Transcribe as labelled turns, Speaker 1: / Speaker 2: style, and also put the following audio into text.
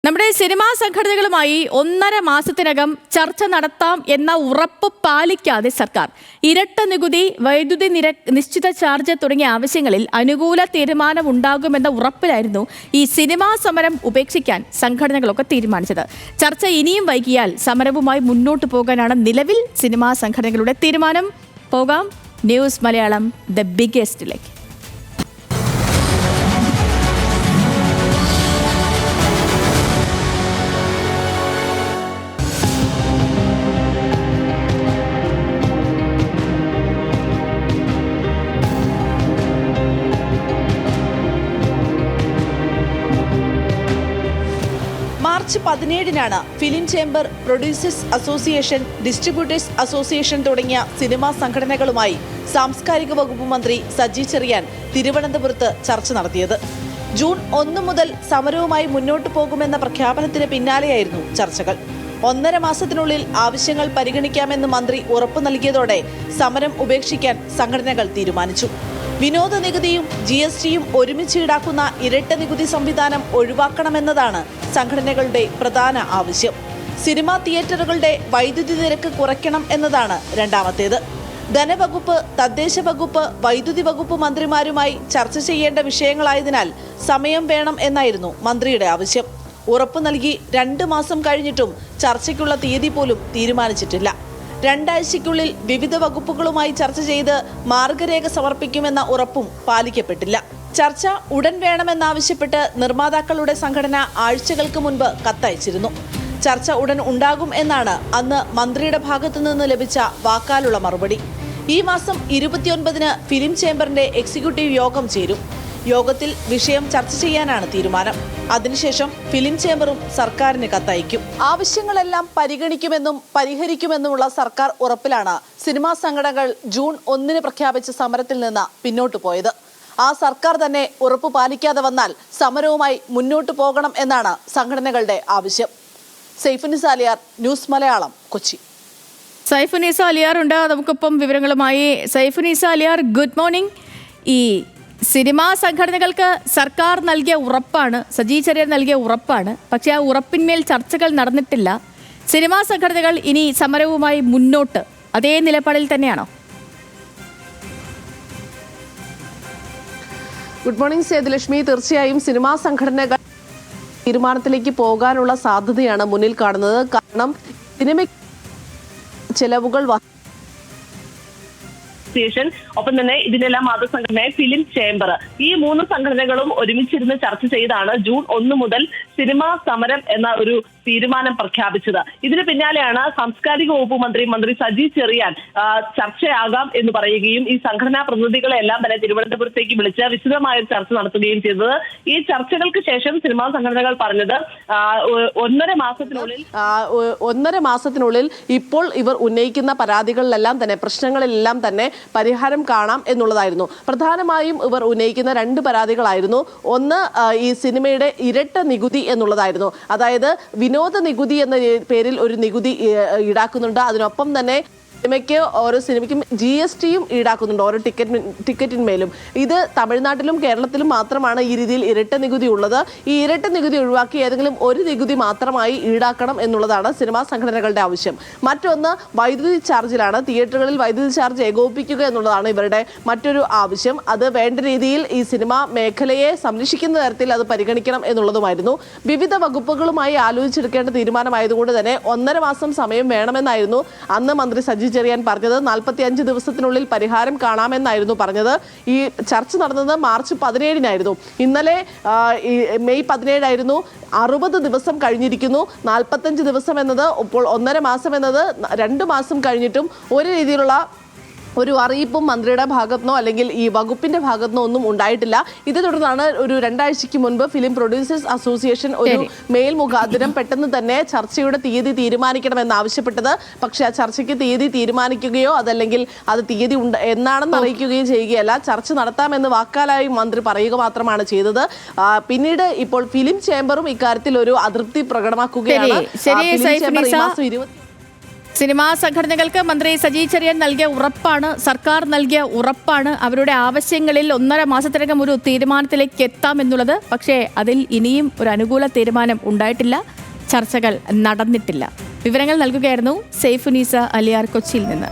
Speaker 1: നമ്മുടെ സിനിമാ സംഘടനകളുമായി 1.5 മാസത്തിനകം ചർച്ച നടത്താം എന്ന ഉറപ്പ് പാലിക്കാതെ സർക്കാർ ഇരട്ട നികുതി, വൈദ്യുതി നിശ്ചിത ചാർജ് തുടങ്ങിയ ആവശ്യങ്ങളിൽ അനുകൂല തീരുമാനമുണ്ടാകുമെന്ന ഉറപ്പിലായിരുന്നു ഈ സിനിമാ സമരം ഉപേക്ഷിക്കാൻ സംഘടനകളൊക്കെ തീരുമാനിച്ചത്. ചർച്ച ഇനിയും വൈകിയാൽ സമരവുമായി മുന്നോട്ട് പോകാനാണ് നിലവിൽ സിനിമാ സംഘടനകളുടെ തീരുമാനം. പോകാം ന്യൂസ് മലയാളം ദ ബിഗ്ഗസ്റ്റിലേക്ക്.
Speaker 2: മാർച്ച് 17-നാണ് film chamber, producers association, distributors association തുടങ്ങിയ സിനിമാ സംഘടനകളുമായി സാംസ്കാരിക വകുപ്പ് മന്ത്രി സജി ചെറിയാൻ തിരുവനന്തപുരത്ത് ചർച്ച നടത്തിയത്. ജൂൺ 1 മുതൽ സമരവുമായി മുന്നോട്ടു പോകുമെന്ന പ്രഖ്യാപനത്തിന് പിന്നാലെയായിരുന്നു ചർച്ചകൾ. 1.5 മാസത്തിനുള്ളിൽ ആവശ്യങ്ങൾ പരിഗണിക്കാമെന്ന് മന്ത്രി ഉറപ്പു നൽകിയതോടെ സമരം ഉപേക്ഷിക്കാൻ സംഘടനകൾ തീരുമാനിച്ചു. വിനോദ നികുതിയും GSTയും ഒരുമിച്ച് ഈടാക്കുന്ന ഇരട്ട നികുതി സംവിധാനം ഒഴിവാക്കണമെന്നതാണ് സംഘടനകളുടെ പ്രധാന ആവശ്യം. സിനിമാ തിയേറ്ററുകളുടെ വൈദ്യുതി നിരക്ക് കുറയ്ക്കണം എന്നതാണ് രണ്ടാമത്തേത്. ധനവകുപ്പ്, തദ്ദേശ വകുപ്പ്, വൈദ്യുതി വകുപ്പ് മന്ത്രിമാരുമായി ചർച്ച ചെയ്യേണ്ട വിഷയങ്ങളായതിനാൽ സമയം വേണം എന്നായിരുന്നു മന്ത്രിയുടെ ആവശ്യം. ഉറപ്പു നൽകി 2 മാസം കഴിഞ്ഞിട്ടും ചർച്ചയ്ക്കുള്ള തീയതി പോലും തീരുമാനിച്ചിട്ടില്ല. 2 ആഴ്ചയ്ക്കുള്ളിൽ വിവിധ വകുപ്പുകളുമായി ചർച്ച ചെയ്ത് മാർഗരേഖ സമർപ്പിക്കുമെന്ന ഉറപ്പും പാലിക്കപ്പെട്ടില്ല. ചർച്ച ഉടൻ വേണമെന്നാവശ്യപ്പെട്ട് നിർമ്മാതാക്കളുടെ സംഘടന ആഴ്ചകൾക്ക് മുൻപ് കത്തയച്ചിരുന്നു. ചർച്ച ഉടൻ ഉണ്ടാകും എന്നാണ് അന്ന് മന്ത്രിയുടെ ഭാഗത്തു നിന്ന് ലഭിച്ച വാക്കാലുള്ള മറുപടി. ഈ മാസം 29-ന് ഫിലിം ചേംബറിന്റെ എക്സിക്യൂട്ടീവ് യോഗം ചേരും. യോഗത്തിൽ വിഷയം ചർച്ച ചെയ്യാനാണ് തീരുമാനം. അതിനുശേഷം ഫിലിം ചേംബറും സർക്കാരിന് കത്തയക്കും. ആവശ്യങ്ങളെല്ലാം പരിഗണിക്കുമെന്നും പരിഹരിക്കുമെന്നുമുള്ള സർക്കാർ ഉറപ്പിലാണ് സിനിമാ സംഘടനകൾ ജൂൺ 1-ന് പ്രഖ്യാപിച്ച സമരത്തിൽ നിന്ന് പിന്നോട്ടു പോയത്. ആ സർക്കാർ തന്നെ ഉറപ്പ് പാലിക്കാതെ വന്നാൽ സമരവുമായി മുന്നോട്ടു പോകണം എന്നാണ് സംഘടനകളുടെ ആവശ്യം. സൈഫുനിസ അലിയാർ, ന്യൂസ് മലയാളം, കൊച്ചി.
Speaker 1: സൈഫുനിസ അലിയാർ ഉണ്ട് നമുക്കിപ്പം വിവരങ്ങളുമായി. Saifunisa Aliyar, good morning. ഈ സിനിമാ സംഘടനകൾക്ക് സർക്കാർ നൽകിയ ഉറപ്പാണ്, സജി ചെറിയാൻ നൽകിയ ഉറപ്പാണ്. പക്ഷേ ആ ഉറപ്പിന്മേൽ ചർച്ചകൾ നടന്നിട്ടില്ല. സിനിമാ സംഘടനകൾ ഇനി സമരവുമായി മുന്നോട്ട് അതേ നിലപാടിൽ തന്നെയാണോ?
Speaker 2: Good morning Sethulakshmi. തീർച്ചയായും സിനിമാ സംഘടനകൾ തീരുമാനത്തിലേക്ക് പോകാനുള്ള സാധ്യതയാണ് മുന്നിൽ കാണുന്നത്. കാരണം സിനിമ ചെലവുകൾ
Speaker 3: ഒപ്പം തന്നെ ഇതിനെല്ലാം മാതൃസംഘടനയായ ഫിലിം ചേംബർ, ഈ 3 സംഘടനകളും ഒരുമിച്ചിരുന്ന് ചർച്ച ചെയ്താണ് ജൂൺ 1 മുതൽ സിനിമാ സമരം എന്ന ഒരു തീരുമാനം പ്രഖ്യാപിച്ചത്. ഇതിന് പിന്നാലെയാണ് സാംസ്കാരിക വകുപ്പ് മന്ത്രി സജി ചെറിയാൻ ചർച്ചയാകാം എന്ന് പറയുകയും ഈ സംഘടനാ പ്രതിനിധികളെ എല്ലാം തന്നെ തിരുവനന്തപുരത്തേക്ക് വിളിച്ച് വിശദമായ ചർച്ച നടത്തുകയും ചെയ്തത്. ഈ ചർച്ചകൾക്ക് ശേഷം സിനിമാ സംഘടനകൾ പറഞ്ഞത്
Speaker 2: 1.5 മാസത്തിനുള്ളിൽ ഇപ്പോൾ ഇവർ ഉന്നയിക്കുന്ന പരാതികളിലെല്ലാം തന്നെ, പ്രശ്നങ്ങളിലെല്ലാം തന്നെ പരിഹാരം കാണാം എന്നുള്ളതായിരുന്നു. പ്രധാനമായും ഇവർ ഉന്നയിക്കുന്ന 2 പരാതികളായിരുന്നു. ഒന്ന്, ഈ സിനിമയുടെ ഇരട്ട നികുതി എന്നുള്ളതായിരുന്നു. അതായത് വിനോദ നികുതി എന്ന പേരിൽ ഒരു നികുതി ഈടാക്കുന്നുണ്ട്. അതിനൊപ്പം തന്നെ ഓരോ സിനിമയ്ക്കും GSTയും ഈടാക്കുന്നുണ്ട്, ഓരോ ടിക്കറ്റിന്മേലും. ഇത് തമിഴ്നാട്ടിലും കേരളത്തിലും മാത്രമാണ് ഈ രീതിയിൽ ഇരട്ട നികുതി ഉള്ളത്. ഈ ഇരട്ട നികുതി ഒഴിവാക്കി ഏതെങ്കിലും ഒരു നികുതി മാത്രമായി ഈടാക്കണം എന്നുള്ളതാണ് സിനിമാ സംഘടനകളുടെ ആവശ്യം. മറ്റൊന്ന് വൈദ്യുതി ചാർജിലാണ്. തിയേറ്ററുകളിൽ വൈദ്യുതി ചാർജ് ഏകോപിപ്പിക്കുക എന്നുള്ളതാണ് ഇവരുടെ മറ്റൊരു ആവശ്യം. അത് വേണ്ട രീതിയിൽ ഈ സിനിമാ മേഖലയെ സംരക്ഷിക്കുന്ന തരത്തിൽ അത് പരിഗണിക്കണം എന്നുള്ളതുമായിരുന്നു. വിവിധ വകുപ്പുകളുമായി ആലോചിച്ചെടുക്കേണ്ട തീരുമാനമായതുകൊണ്ട് തന്നെ 1.5 മാസം സമയം വേണമെന്നായിരുന്നു അന്ന് മന്ത്രി സജി ചെറിയാൻ പറഞ്ഞത്. 45 ദിവസത്തിനുള്ളിൽ പരിഹാരം കാണാമെന്നായിരുന്നു പറഞ്ഞത്. ഈ ചർച്ച നടന്നത് മാർച്ച് 17-നായിരുന്നു. ഇന്നലെ മെയ് 17 60 ദിവസം കഴിഞ്ഞിരിക്കുന്നു. 45 ദിവസം എന്നത് ഇപ്പോൾ 1.5 മാസം എന്നത് 2 മാസം കഴിഞ്ഞിട്ടും ഒരു രീതിയിലുള്ള ഒരു അറിയിപ്പും മന്ത്രിയുടെ ഭാഗത്തുനിന്നോ അല്ലെങ്കിൽ ഈ വകുപ്പിന്റെ ഭാഗത്തുനിന്നോ ഒന്നും ഉണ്ടായിട്ടില്ല. ഇതേ തുടർന്നാണ് ഒരു 2 ആഴ്ചയ്ക്ക് മുൻപ് ഫിലിം പ്രൊഡ്യൂസേഴ്സ് അസോസിയേഷൻ ഒരു മെയിൽ മുഖാന്തരം പെട്ടെന്ന് തന്നെ ചർച്ചയുടെ തീയതി തീരുമാനിക്കണമെന്ന് ആവശ്യപ്പെട്ടത്. പക്ഷെ ആ ചർച്ചയ്ക്ക് തീയതി തീരുമാനിക്കുകയോ അതല്ലെങ്കിൽ അത് തീയതി എന്നാണെന്ന് അറിയിക്കുകയോ ചെയ്യുകയല്ല, ചർച്ച നടത്താമെന്ന് വാക്കാലായി മന്ത്രി പറയുക മാത്രമാണ് ചെയ്തത്. പിന്നീട് ഇപ്പോൾ ഫിലിം ചേംബറും ഇക്കാര്യത്തിൽ ഒരു അതൃപ്തി പ്രകടമാക്കുകയാണ്.
Speaker 1: സിനിമാ സംഘടനകൾക്ക് മന്ത്രി സജി ചെറിയാൻ നൽകിയ ഉറപ്പാണ്, സർക്കാർ നൽകിയ ഉറപ്പാണ് അവരുടെ ആവശ്യങ്ങളിൽ 1.5 മാസത്തിനകം ഒരു തീരുമാനത്തിലേക്ക് എത്താമെന്നുള്ളത്. പക്ഷേ അതിൽ ഇനിയും ഒരു അനുകൂല തീരുമാനം ഉണ്ടായിട്ടില്ല, ചർച്ചകൾ നടന്നിട്ടില്ല. വിവരങ്ങൾ നൽകുകയായിരുന്നു സൈഫുനീസ അലിയാർ കൊച്ചിയിൽ നിന്ന്.